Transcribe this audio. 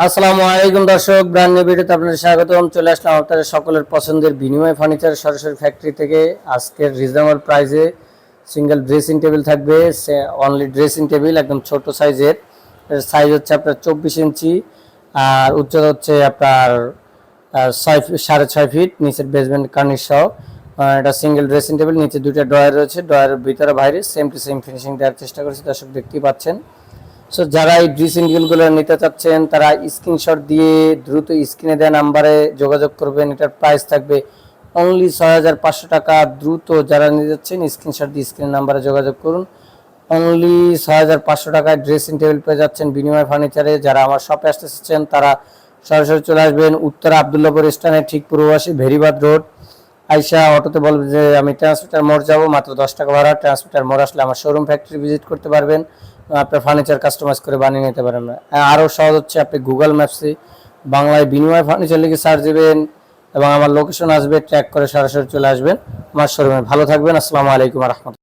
আসসালামু আলাইকুম দর্শক, ব্র্যান্ড নিউ ভিডিওতে আপনাদের স্বাগতম। চলে আসলাম আপনাদের সকলের পছন্দের বিনিময় ফার্নিচার সরাসরি ফ্যাক্টরি থেকে। আজকের রিজনেবল প্রাইসে সিঙ্গেল ড্রেসিং টেবিল থাকবে, অনলি ড্রেসিং টেবিল, একদম ছোট সাইজের। সাইজ হচ্ছে আপনার 24 ইঞ্চি আর উচ্চতা হচ্ছে আপনার 6.5 ফিট, নিচের বেসমেন্ট কার্নিশ সহ। এটা সিঙ্গেল ড্রেসিং টেবিল, নিচে দুইটা ড্রয়ার রয়েছে, ড্রয়ারের ভিতরে বাইরে সেম টু সেম ফিনিশিং দেওয়ার চেষ্টা করেছি, দর্শক দেখতেই পাচ্ছেন। সো যারা এই ড্রেসিং টেবিলগুলো নিতে চাচ্ছেন তারা স্ক্রিনশট দিয়ে দ্রুত স্ক্রিনে দেওয়া নাম্বারে যোগাযোগ করবেন। এটার প্রাইস থাকবে অনলি 6,500 টাকা। দ্রুত যারা নিতে যাচ্ছেন স্ক্রিনশট দিয়ে স্ক্রিন নাম্বারে যোগাযোগ করুন। অনলি 6,500 টাকায় ড্রেসিং টেবিল পেয়ে যাচ্ছেন বিনিময় ফার্নিচারে। যারা আমার শপে আসতে চাচ্ছেন তারা সরাসরি চলে আসবেন উত্তরা আবদুল্লাপুর স্ট্যান্ডের ঠিক পূর্বপাশে ভেরিবাদ রোড। আইসা অটোতে বলবে যে আমি ট্রান্সমিটার মোড় যাবো, মাত্র 10 টাকা ভাড়া। ট্রান্সমিটার মোড় আসলে আমার শোরুম ফ্যাক্টরি ভিজিট করতে পারবেন, আপনার ফার্নিচার কাস্টমাইজ করে বানিয়ে নিতে পারেন। আরও সহজ হচ্ছে আপনি গুগল ম্যাপসে বাংলায় বিনিময় ফার্নিচার লিখে সার্চ দেবেন এবং আমার লোকেশন আসবে, ট্র্যাক করে সরাসরি চলে আসবেন আমার শোরুমে। ভালো থাকবেন, আসসালামু আলাইকুম রহমতুল্লাহ।